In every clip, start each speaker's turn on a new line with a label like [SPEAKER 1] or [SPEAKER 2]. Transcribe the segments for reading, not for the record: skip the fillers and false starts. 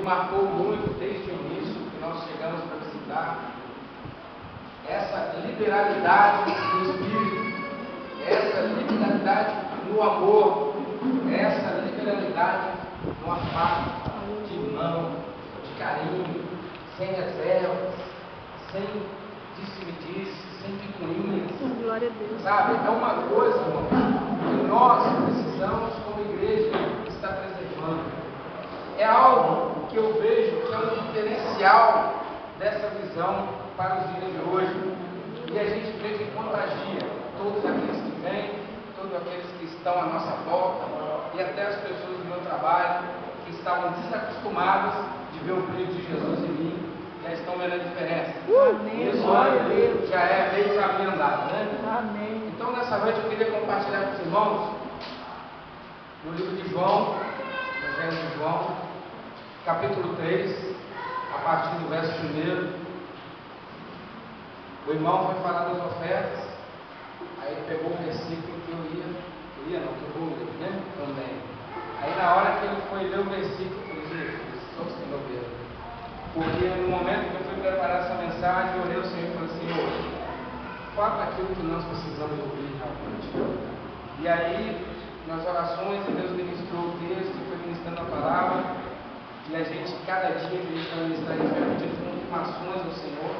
[SPEAKER 1] me marcou muito desde o início que nós chegamos para visitar, essa liberalidade do Espírito, essa liberalidade no amor, essa liberalidade no afago, de mão, de carinho, sem reservas, sem disse-me-disse, sem picuinhas.
[SPEAKER 2] Glória a Deus.
[SPEAKER 1] Sabe, é uma coisa, irmão, que nós precisamos, como igreja, estar preservando. É algo que eu vejo que é um diferencial dessa visão para os dias de hoje. E a gente vê que contagia todos aqueles que vêm, todos aqueles que estão à nossa volta, e até as pessoas do meu trabalho, que estavam desacostumadas de ver o brilho de Jesus em mim, já estão vendo a diferença. Isso já é meio caminho andado, né?
[SPEAKER 2] Amém.
[SPEAKER 1] Então, nessa noite, eu queria compartilhar com os irmãos no livro de João, Evangelho de João, capítulo 3, a partir do verso 1. O irmão foi falar das ofertas, aí ele pegou um versículo que que eu vou ler, né? Também. Aí, na hora que ele foi ler o versículo, eu falei: Jesus, só o Senhor mesmo. Porque no momento que eu fui preparar essa mensagem, eu olhei o Senhor e falei: Senhor, fala aquilo que nós precisamos ouvir realmente. E aí, nas orações, Deus ministrou o texto, foi ministrando a palavra, e a gente, cada dia, a gente vai ministrar isso, vai pedir confirmações ao Senhor.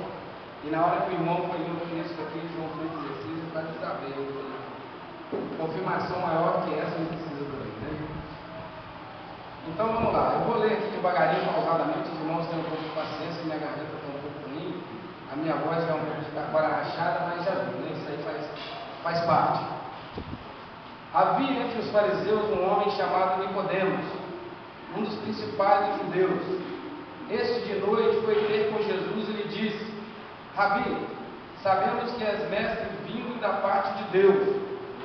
[SPEAKER 1] E na hora que o irmão foi ler o texto aqui, João 3,16, para saber, eu falei: confirmação maior que essa não precisa também, né? Então vamos lá, eu vou ler aqui devagarinho, pausadamente, os irmãos têm um pouco de paciência, minha garganta está um pouco ruim, a minha voz é um pouco de agora rachada, mas já viu, né? Isso aí faz parte. Havia entre os fariseus um homem chamado Nicodemos, um dos principais dos judeus. Este de noite foi ter com Jesus e lhe disse: Rabi, sabemos que és mestre vindo da parte de Deus,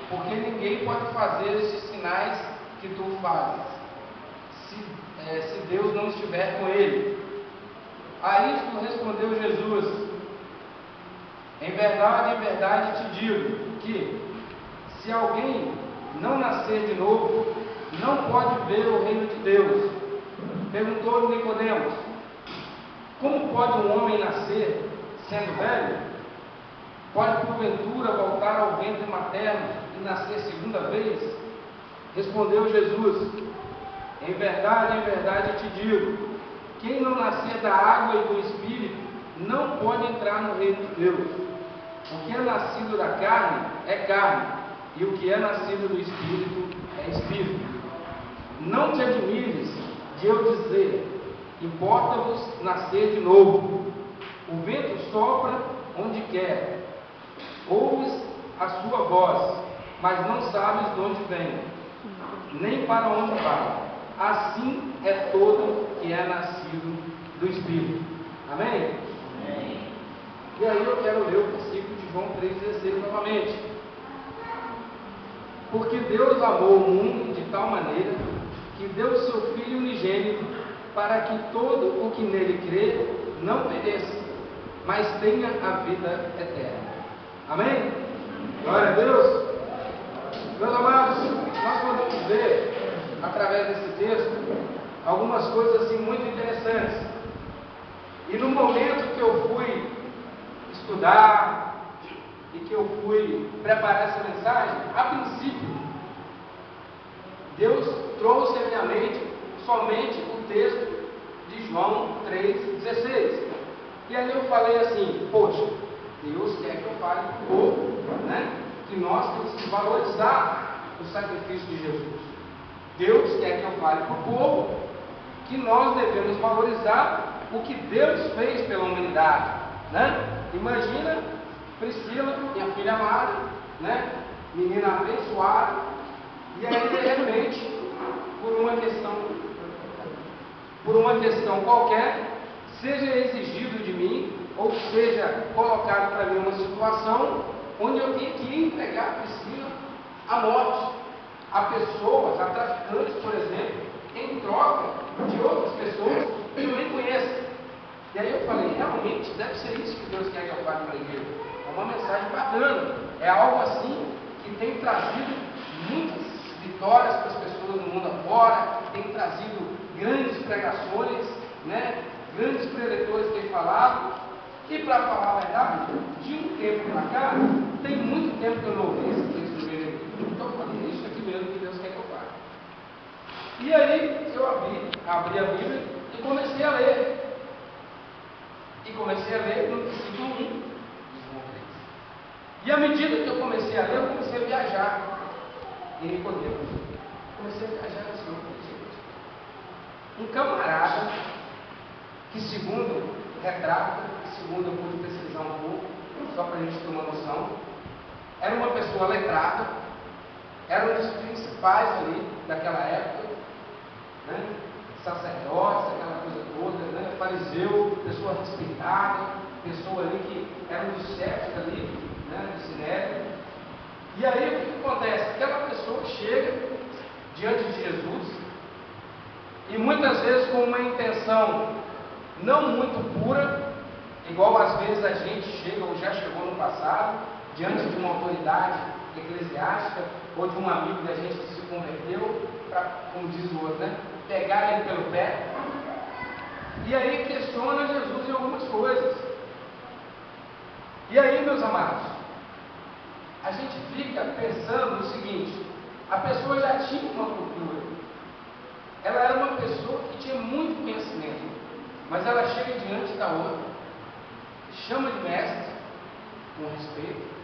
[SPEAKER 1] porque ninguém pode fazer estes sinais que tu fazes, se Deus não estiver com ele. A isto respondeu Jesus: em verdade te digo que, se alguém não nascer de novo, não pode ver o reino de Deus. Perguntou-lhe Nicodemos: como pode um homem nascer sendo velho? Pode porventura voltar ao ventre materno e nascer segunda vez? Respondeu Jesus: em verdade te digo, quem não nascer da água e do Espírito não pode entrar no reino de Deus. O que é nascido da carne é carne, e o que é nascido do Espírito é Espírito. Não te admires de eu dizer: importa-vos nascer de novo. O vento sopra onde quer, ouves a sua voz, mas não sabes de onde vem, nem para onde vai. Assim é todo que é nascido do Espírito. Amém? Amém. E aí eu quero ler o versículo de João 3,16 novamente. Porque Deus amou o mundo de tal maneira que deu o seu Filho unigênito, para que todo o que nele crê não pereça, mas tenha a vida eterna. Amém? Glória a Deus. Meus amados, nós podemos ver, através desse texto, algumas coisas assim muito interessantes. E no momento que eu fui estudar e que eu fui preparar essa mensagem, a princípio, Deus trouxe à minha mente somente o texto de João 3,16. E aí eu falei assim: poxa, Deus quer que eu fale para o povo, né? Que nós temos que valorizar o sacrifício de Jesus. Deus quer que eu fale para o povo que nós devemos valorizar o que Deus fez pela humanidade, né? Imagina Priscila, minha filha amada, né? Menina abençoada, e aí de repente, por uma questão qualquer, seja exigido de mim, ou seja colocado para mim uma situação onde eu tenho que entregar a Priscila à morte, a pessoas, a traficantes, por exemplo, em troca de outras pessoas que eu nem conheço. E aí eu falei: realmente deve ser isso que Deus quer que eu fale para a igreja. É uma mensagem bacana, é algo assim que tem trazido muitas vitórias para as pessoas no mundo afora, tem trazido grandes pregações, né, grandes preletores têm falado, e para falar a verdade, de um tempo para cá, tem muito tempo que eu não ouvi esse texto do Benedito. Então eu falei, isso aqui mesmo que Deus quer que eu faça. E aí eu abri a Bíblia e comecei a ler. E comecei a ler no versículo 1 de João 3. E à medida que eu comecei a ler, eu comecei a viajar em Nicodemos. Comecei a viajar no Senhor. Um camarada que, segundo retrato, segundo eu pude pesquisar um pouco, só para a gente ter uma noção, era uma pessoa letrada, era um dos principais ali daquela época, né? Sacerdotes, aquela coisa toda, né? Fariseu, pessoa respeitada, pessoa ali que era um dos chefes ali, né? Do Sinédrio. E aí o que acontece? Aquela pessoa chega diante de Jesus e muitas vezes com uma intenção não muito pura, igual às vezes a gente chega ou já chegou no passado, diante de uma autoridade eclesiástica ou de um amigo da gente que se converteu, para, como diz o outro, né, pegar ele pelo pé, e aí questiona Jesus em algumas coisas. E aí, meus amados, a gente fica pensando no seguinte: a pessoa já tinha uma cultura, ela era uma pessoa que tinha muito conhecimento, mas ela chega diante da outra, chama de mestre, com respeito,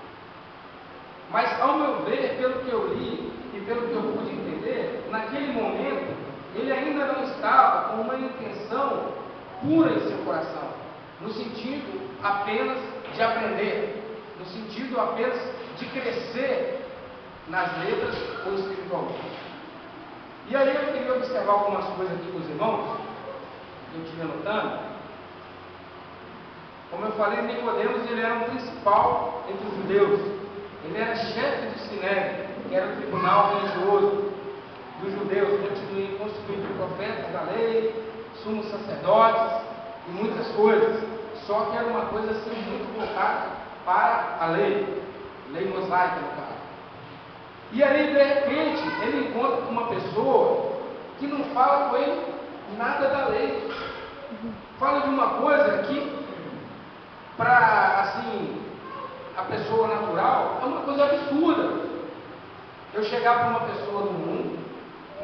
[SPEAKER 1] mas ao meu ver, pelo que eu li e pelo que eu pude entender, naquele momento, ele ainda não estava com uma intenção pura em seu coração, no sentido apenas de aprender, no sentido apenas de crescer nas letras ou espiritualmente. E aí eu queria observar algumas coisas aqui com os irmãos, que eu estive anotando. Como eu falei, Nicodemos, ele era um principal entre os judeus. Ele era chefe do Sinédrio, que era o tribunal religioso dos judeus, constituído por profetas da lei, sumos sacerdotes e muitas coisas. Só que era uma coisa assim muito voltada para a lei mosaica no caso. E aí, de repente, ele encontra com uma pessoa que não fala com ele nada da lei. Fala de uma coisa que, para, assim, a pessoa natural, é uma coisa absurda. Eu chegar para uma pessoa do mundo,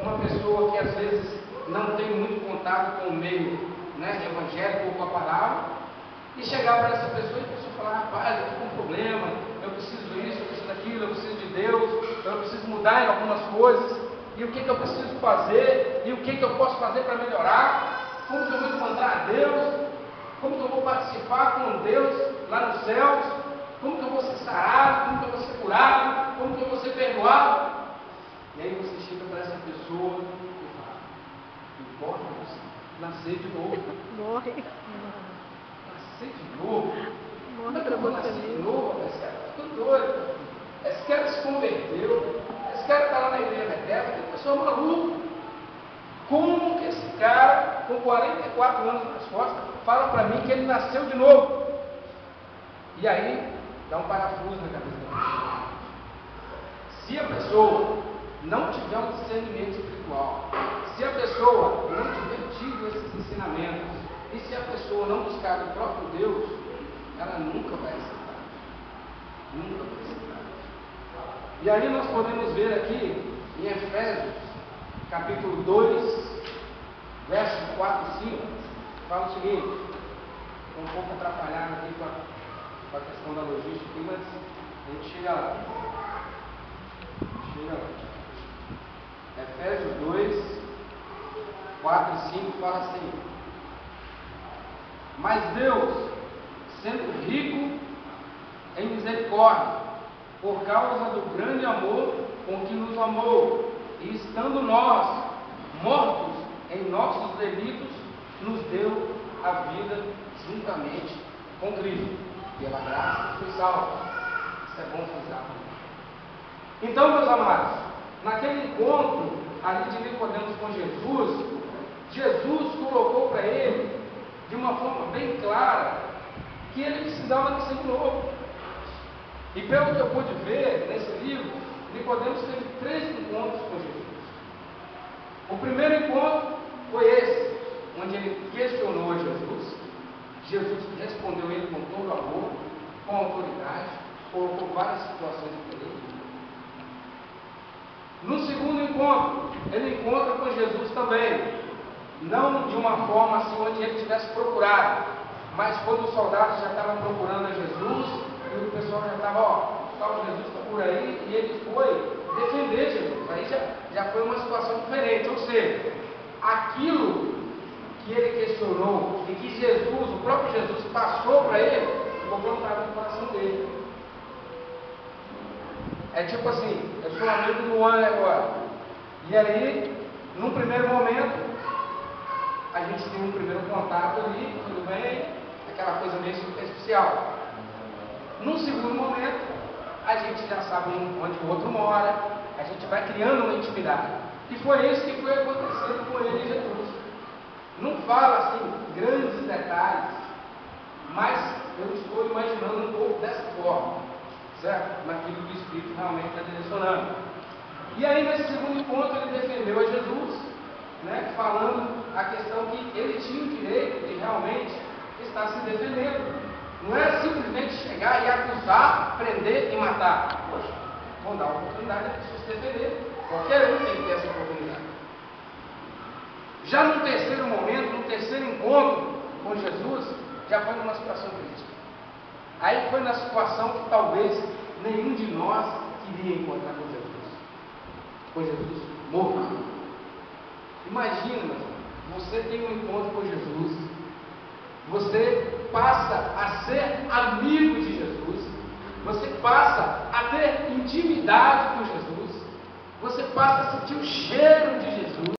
[SPEAKER 1] uma pessoa que às vezes não tem muito contato com o meio, né, evangélico ou com a palavra, e chegar para essa pessoa e a pessoa falar: rapaz, eu estou com um problema, eu preciso disso, eu preciso daquilo, eu preciso de Deus, eu preciso mudar em algumas coisas, e o que eu preciso fazer, e o que eu posso fazer para melhorar, como que eu vou encontrar a Deus, como que eu vou participar com Deus lá nos céus, como que eu vou ser sarado, como que eu vou ser curado, como que eu vou ser perdoado. E aí você chega para essa pessoa e fala: importa você nascer de novo.
[SPEAKER 2] Morre.
[SPEAKER 1] Nascer de novo? Como é que eu vou nascer de novo? Esse cara está ficando doido. Esse cara se converteu. Esse cara está lá na igreja eterna. Que pessoa maluca. Como que esse cara, com 44 anos nas costas, fala para mim que ele nasceu de novo? E aí, dá um parafuso na cabeça dele. Se a pessoa não tiver um discernimento espiritual, se a pessoa não tiver tido esses ensinamentos, e se a pessoa não buscar o próprio Deus, ela nunca vai aceitar. Nunca vai aceitar. E aí nós podemos ver aqui em Efésios, capítulo 2, versos 4 e 5, fala o seguinte. Estou um pouco atrapalhado aqui com a questão da logística, mas a gente chega lá. Efésios 2, 4 e 5 fala assim: mas Deus, sendo rico em misericórdia, por causa do grande amor com que nos amou, e estando nós mortos em nossos delitos, nos deu a vida juntamente com Cristo. Pela graça fui salvo. Isso é bom frisar. Então, meus amados, naquele encontro ali de Nicodemos com Jesus, Jesus colocou para ele, de uma forma bem clara, que ele precisava nascer de novo. E pelo que eu pude ver nesse livro, Nicodemos teve 3 encontros com Jesus. O primeiro encontro foi esse, onde onde ele questionou Jesus. Jesus respondeu ele com todo amor, com autoridade, colocou várias situações para ele. No segundo encontro, ele encontra com Jesus também, não de uma forma assim onde ele tivesse procurado, mas quando os soldados já estavam procurando a Jesus, e o pessoal já estava, Jesus está por aí, e ele foi defender Jesus. Aí já foi uma situação diferente, ou seja, aquilo que ele questionou e que Jesus, o próprio Jesus, passou para ele, ficou plantado no coração dele. É tipo assim, eu sou amigo do Ana agora, e aí, num primeiro momento, a gente tem um primeiro contato ali, tudo bem, aquela coisa meio superficial. Num segundo momento, a gente já sabe onde o outro mora, a gente vai criando uma intimidade. E foi isso que foi acontecendo com ele e Jesus. Não fala assim, grandes detalhes, mas eu estou imaginando um pouco dessa forma, certo? Naquilo que o Espírito realmente está direcionando. E aí, nesse segundo encontro, ele defendeu a Jesus, né, falando a questão que ele tinha o direito de realmente estar se defendendo. Não é simplesmente chegar e acusar, prender e matar. Poxa, vão dar a oportunidade da pessoa se defender. Qualquer um tem que ter essa oportunidade. Já no terceiro momento, no terceiro encontro com Jesus, já foi numa situação crítica. Aí foi na situação que talvez nenhum de nós queria encontrar com Jesus. Com Jesus morto. Imagina, você tem um encontro com Jesus, você passa a ser amigo de Jesus, você passa a ter intimidade com Jesus, você passa a sentir o cheiro